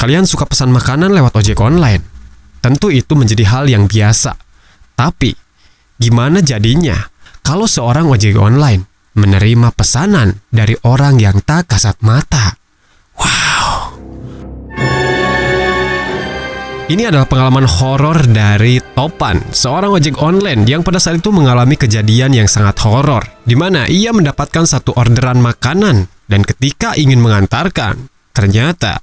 kalian suka pesan makanan lewat ojek online. Tentu itu menjadi hal yang biasa. Tapi, gimana jadinya kalau seorang ojek online menerima pesanan dari orang yang tak kasat mata? Wow. Ini adalah pengalaman horor dari Topan, seorang ojek online yang pada saat itu mengalami kejadian yang sangat horor, di mana ia mendapatkan satu orderan makanan dan ketika ingin mengantarkan, ternyata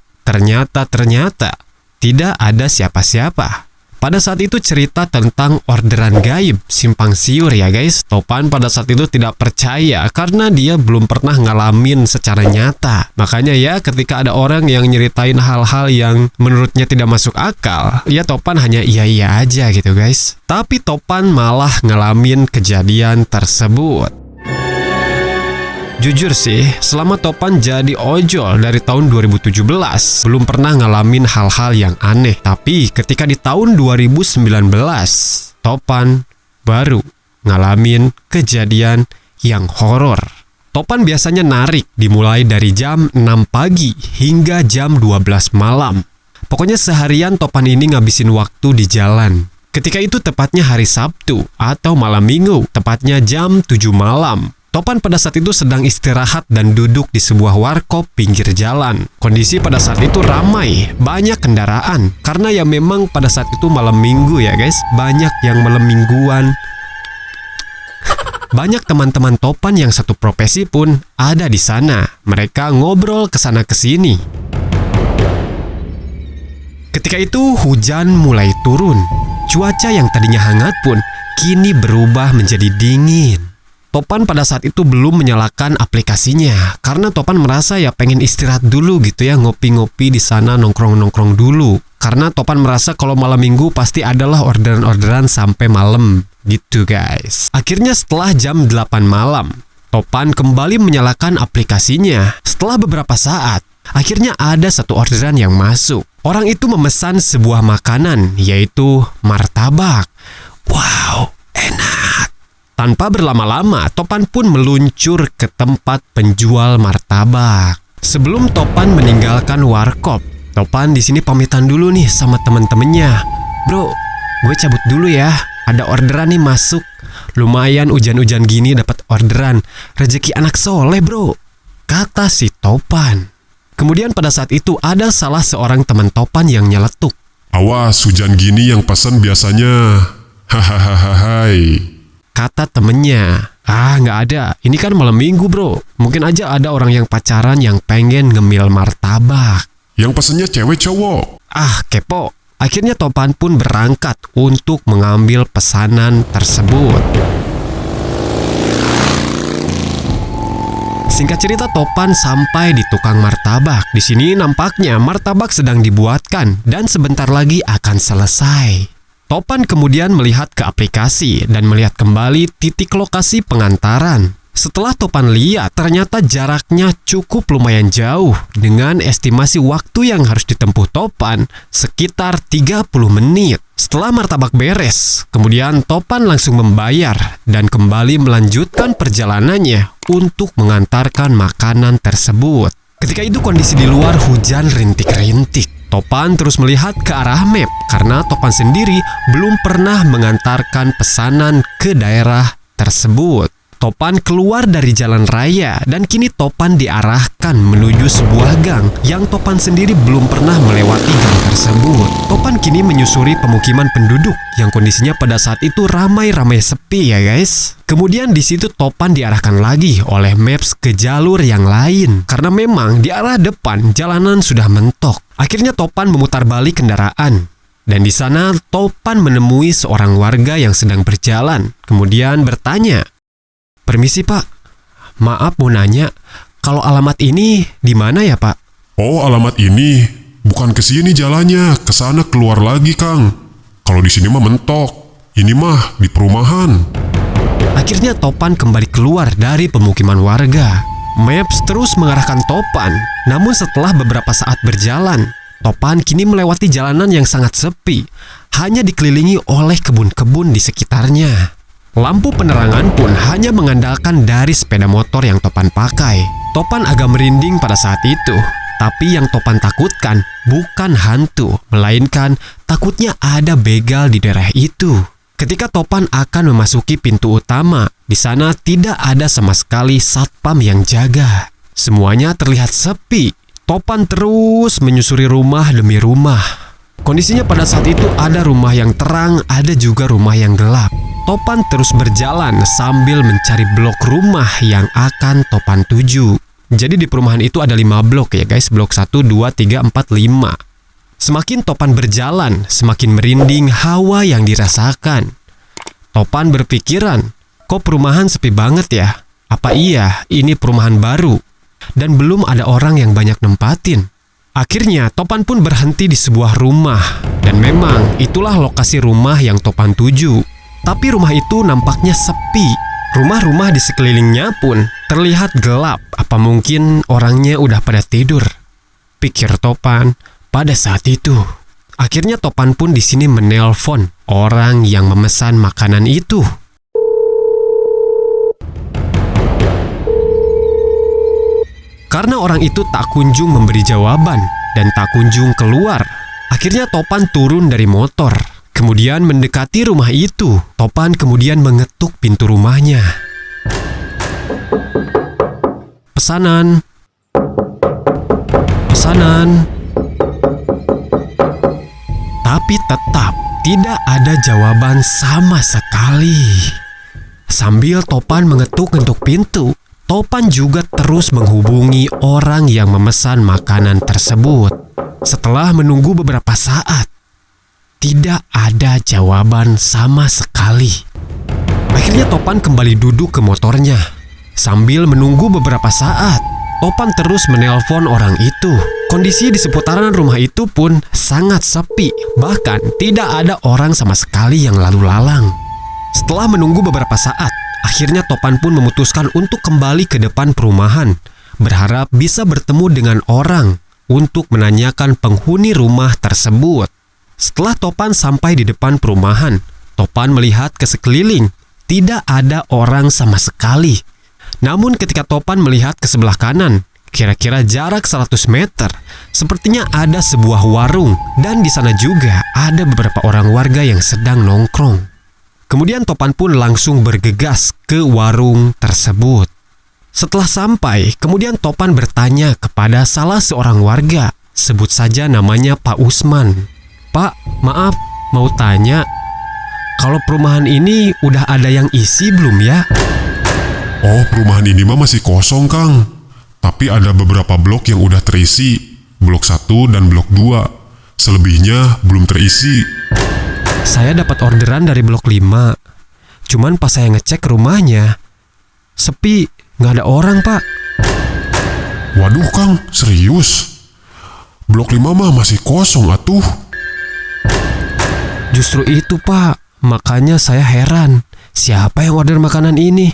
tidak ada siapa-siapa. Pada saat itu cerita tentang orderan gaib, simpang siur ya guys. Topan pada saat itu tidak percaya karena dia belum pernah ngalamin secara nyata. Makanya ya ketika ada orang yang nyeritain hal-hal yang menurutnya tidak masuk akal, ya Topan hanya iya-iya aja gitu guys. Tapi Topan malah ngalamin kejadian tersebut. Jujur sih, selama Topan jadi ojol dari tahun 2017, belum pernah ngalamin hal-hal yang aneh. Tapi ketika di tahun 2019, Topan baru ngalamin kejadian yang horor. Topan biasanya narik dimulai dari jam 6 pagi hingga jam 12 malam. Pokoknya seharian Topan ini ngabisin waktu di jalan. Ketika itu tepatnya hari Sabtu atau malam Minggu, tepatnya jam 7 malam. Topan pada saat itu sedang istirahat dan duduk di sebuah warkop pinggir jalan. Kondisi pada saat itu ramai, banyak kendaraan. Karena ya memang pada saat itu malam minggu ya guys, banyak yang malam mingguan. Banyak teman-teman Topan yang satu profesi pun ada di sana. Mereka ngobrol kesana kesini. Ketika itu hujan mulai turun. Cuaca yang tadinya hangat pun kini berubah menjadi dingin. Topan pada saat itu belum menyalakan aplikasinya karena Topan merasa ya pengen istirahat dulu gitu ya, ngopi-ngopi di sana, nongkrong-nongkrong dulu. Karena Topan merasa kalau malam minggu pasti adalah orderan-orderan sampai malam gitu guys. Akhirnya setelah jam 8 malam, Topan kembali menyalakan aplikasinya. Setelah beberapa saat, akhirnya ada satu orderan yang masuk. Orang itu memesan sebuah makanan yaitu martabak. Wow, enak. Tanpa berlama-lama, Topan pun meluncur ke tempat penjual martabak. Sebelum Topan meninggalkan warkop, Topan di sini pamitan dulu nih sama temen-temennya. Bro, gue cabut dulu ya. Ada orderan nih masuk. Lumayan hujan-hujan gini dapat orderan. Rezeki anak soleh bro, kata si Topan. Kemudian pada saat itu ada salah seorang teman Topan yang nyeletuk. Awas, hujan gini yang pesan biasanya. Hahaha. Kata temennya, nggak ada. Ini kan malam minggu bro. Mungkin aja ada orang yang pacaran yang pengen ngemil martabak. Yang pesennya cewek cowok. Kepo. Akhirnya Topan pun berangkat untuk mengambil pesanan tersebut. Singkat cerita, Topan sampai di tukang martabak. Di sini nampaknya martabak sedang dibuatkan dan sebentar lagi akan selesai. Topan kemudian melihat ke aplikasi dan melihat kembali titik lokasi pengantaran. Setelah Topan lihat, ternyata jaraknya cukup lumayan jauh dengan estimasi waktu yang harus ditempuh Topan sekitar 30 menit. Setelah martabak beres, kemudian Topan langsung membayar dan kembali melanjutkan perjalanannya untuk mengantarkan makanan tersebut. Ketika itu kondisi di luar hujan rintik-rintik. Topan terus melihat ke arah map karena Topan sendiri belum pernah mengantarkan pesanan ke daerah tersebut. Topan keluar dari jalan raya dan kini Topan diarahkan menuju sebuah gang yang Topan sendiri belum pernah melewati gang tersebut. Topan kini menyusuri pemukiman penduduk yang kondisinya pada saat itu ramai-ramai sepi ya guys. Kemudian di situ Topan diarahkan lagi oleh Maps ke jalur yang lain karena memang di arah depan jalanan sudah mentok. Akhirnya Topan memutar balik kendaraan. Dan di sana Topan menemui seorang warga yang sedang berjalan. Kemudian bertanya, "Permisi pak, maaf mau nanya, kalau alamat ini di mana ya pak?" "Oh alamat ini, bukan ke sini jalannya, ke sana keluar lagi Kang. Kalau di sini mah mentok, ini mah di perumahan." Akhirnya Topan kembali keluar dari pemukiman warga. Maps terus mengarahkan Topan, namun setelah beberapa saat berjalan, Topan kini melewati jalanan yang sangat sepi, hanya dikelilingi oleh kebun-kebun di sekitarnya. Lampu penerangan pun hanya mengandalkan dari sepeda motor yang Topan pakai. Topan agak merinding pada saat itu. Tapi yang Topan takutkan bukan hantu, melainkan takutnya ada begal di daerah itu. Ketika Topan akan memasuki pintu utama, di sana tidak ada sama sekali satpam yang jaga. Semuanya terlihat sepi. Topan terus menyusuri rumah demi rumah. Kondisinya pada saat itu ada rumah yang terang, ada juga rumah yang gelap. Topan terus berjalan sambil mencari blok rumah yang akan Topan tuju. Jadi di perumahan itu ada 5 blok ya guys, blok 1, 2, 3, 4, 5. Semakin Topan berjalan, semakin merinding hawa yang dirasakan. Topan berpikiran, kok perumahan sepi banget ya? Apa iya ini perumahan baru? Dan belum ada orang yang banyak nempatin. Akhirnya Topan pun berhenti di sebuah rumah. Dan memang itulah lokasi rumah yang Topan tuju. Tapi rumah itu nampaknya sepi. Rumah-rumah di sekelilingnya pun terlihat gelap. Apa mungkin orangnya udah pada tidur? Pikir Topan pada saat itu. Akhirnya Topan pun di sini menelpon orang yang memesan makanan itu. Karena orang itu tak kunjung memberi jawaban dan tak kunjung keluar, akhirnya Topan turun dari motor. Kemudian mendekati rumah itu. Topan kemudian mengetuk pintu rumahnya. Pesanan. Pesanan. Tapi tetap tidak ada jawaban sama sekali. Sambil Topan mengetuk-ngetuk pintu, Topan juga terus menghubungi orang yang memesan makanan tersebut. Setelah menunggu beberapa saat, tidak ada jawaban sama sekali. Akhirnya Topan kembali duduk ke motornya. Sambil menunggu beberapa saat, Topan terus menelpon orang itu. Kondisi di seputaran rumah itu pun sangat sepi. Bahkan tidak ada orang sama sekali yang lalu lalang. Setelah menunggu beberapa saat, akhirnya Topan pun memutuskan untuk kembali ke depan perumahan, berharap bisa bertemu dengan orang untuk menanyakan penghuni rumah tersebut. Setelah Topan sampai di depan perumahan, Topan melihat ke sekeliling. Tidak ada orang sama sekali. Namun ketika Topan melihat ke sebelah kanan, kira-kira jarak 100 meter, sepertinya ada sebuah warung. Dan di sana juga ada beberapa orang warga yang sedang nongkrong. Kemudian Topan pun langsung bergegas ke warung tersebut. Setelah sampai, kemudian Topan bertanya kepada salah seorang warga. Sebut saja namanya Pak Usman. Pak, maaf, mau tanya, kalau perumahan ini udah ada yang isi belum ya? Oh, perumahan ini mah masih kosong, Kang. Tapi ada beberapa blok yang udah terisi. Blok 1 dan blok 2. Selebihnya belum terisi. Saya dapat orderan dari blok 5. Cuman pas saya ngecek rumahnya, sepi, nggak ada orang, Pak. Waduh, Kang, serius? Blok 5 mah masih kosong atuh. Justru itu, Pak. Makanya saya heran. Siapa yang order makanan ini?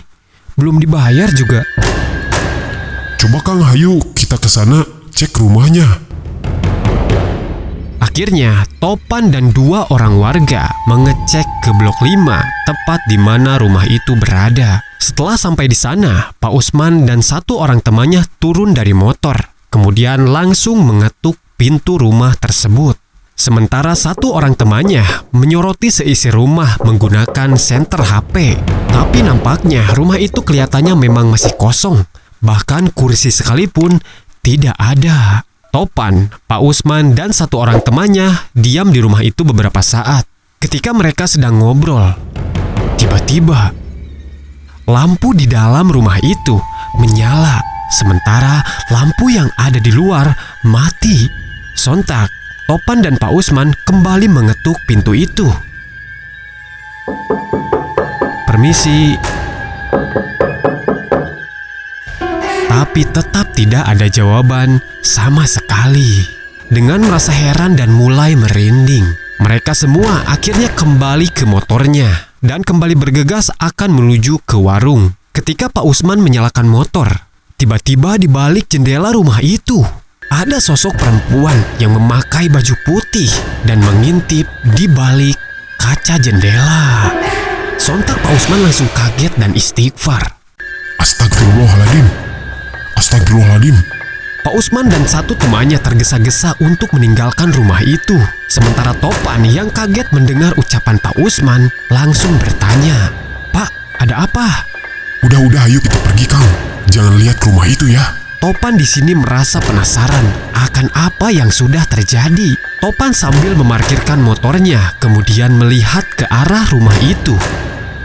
Belum dibayar juga. Coba Kang, hayu kita ke sana cek rumahnya. Akhirnya, Topan dan 2 orang warga mengecek ke blok 5, tepat di mana rumah itu berada. Setelah sampai di sana, Pak Usman dan 1 orang temannya turun dari motor. Kemudian langsung mengetuk pintu rumah tersebut. Sementara 1 orang temannya menyoroti seisi rumah menggunakan senter HP. Tapi nampaknya rumah itu kelihatannya memang masih kosong. Bahkan kursi sekalipun tidak ada. Topan, Pak Usman, dan 1 orang temannya diam di rumah itu beberapa saat. Ketika mereka sedang ngobrol, tiba-tiba lampu di dalam rumah itu menyala. Sementara lampu yang ada di luar mati. Sontak, Topan dan Pak Usman kembali mengetuk pintu itu. Permisi. Tapi tetap tidak ada jawaban sama sekali. Dengan merasa heran dan mulai merinding, mereka semua akhirnya kembali ke motornya dan kembali bergegas akan menuju ke warung. Ketika Pak Usman menyalakan motor, tiba-tiba di balik jendela rumah itu ada sosok perempuan yang memakai baju putih dan mengintip di balik kaca jendela. Sontak Pak Usman langsung kaget dan istighfar. Astagfirullahaladzim. Astagfirullahaladzim. Pak Usman dan satu temannya tergesa-gesa untuk meninggalkan rumah itu. Sementara Topan yang kaget mendengar ucapan Pak Usman langsung bertanya, "Pak, ada apa?" Udah, ayo kita pergi, Kang. Jangan lihat ke rumah itu ya. Topan di sini merasa penasaran akan apa yang sudah terjadi. Topan sambil memarkirkan motornya, kemudian melihat ke arah rumah itu.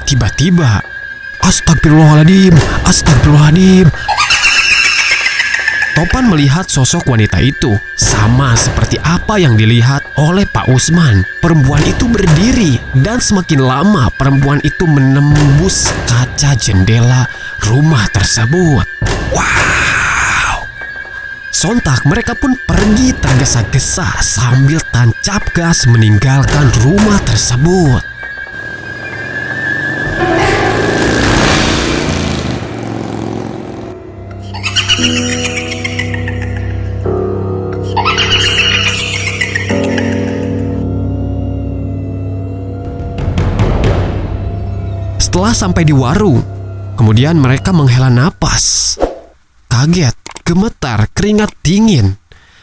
Tiba-tiba, Astagfirullahaladzim. Topan melihat sosok wanita itu sama seperti apa yang dilihat oleh Pak Usman. Perempuan itu berdiri dan semakin lama perempuan itu menembus kaca jendela rumah tersebut. Wow! Sontak mereka pun pergi tergesa-gesa sambil tancap gas meninggalkan rumah tersebut. Setelah sampai di warung, kemudian mereka menghela napas. Kaget, gemetar, keringat dingin,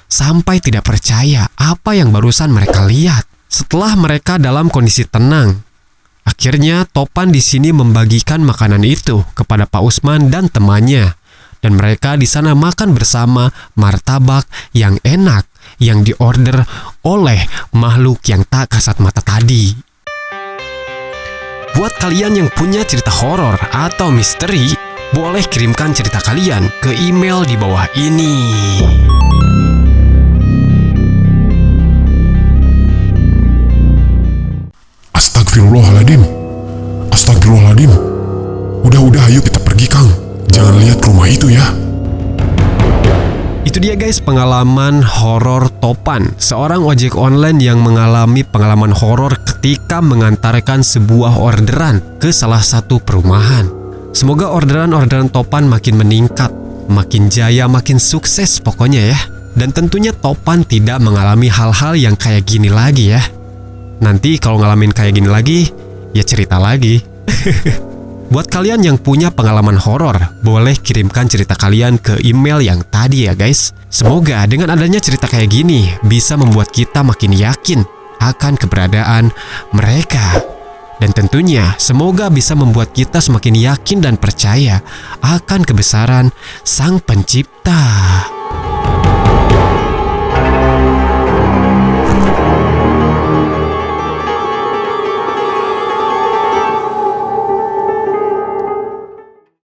sampai tidak percaya apa yang barusan mereka lihat. Setelah mereka dalam kondisi tenang, akhirnya Topan di sini membagikan makanan itu kepada Pak Usman dan temannya. Dan mereka di sana makan bersama martabak yang enak yang diorder oleh makhluk yang tak kasat mata tadi. Buat kalian yang punya cerita horor atau misteri, boleh kirimkan cerita kalian ke email di bawah ini. Astagfirullahaladzim. Udah, ayo kita pergi, Kang. Jangan lihat ke rumah itu ya. Itu dia guys, pengalaman horor Topan, seorang ojek online yang mengalami pengalaman horor ketika mengantarkan sebuah orderan ke salah satu perumahan. Semoga orderan-orderan Topan makin meningkat, makin jaya, makin sukses pokoknya ya. Dan tentunya Topan tidak mengalami hal-hal yang kayak gini lagi ya. Nanti kalau ngalamin kayak gini lagi, ya cerita lagi. Buat kalian yang punya pengalaman horor, boleh kirimkan cerita kalian ke email yang tadi ya guys. Semoga dengan adanya cerita kayak gini bisa membuat kita makin yakin akan keberadaan mereka. Dan tentunya semoga bisa membuat kita semakin yakin dan percaya akan kebesaran Sang Pencipta.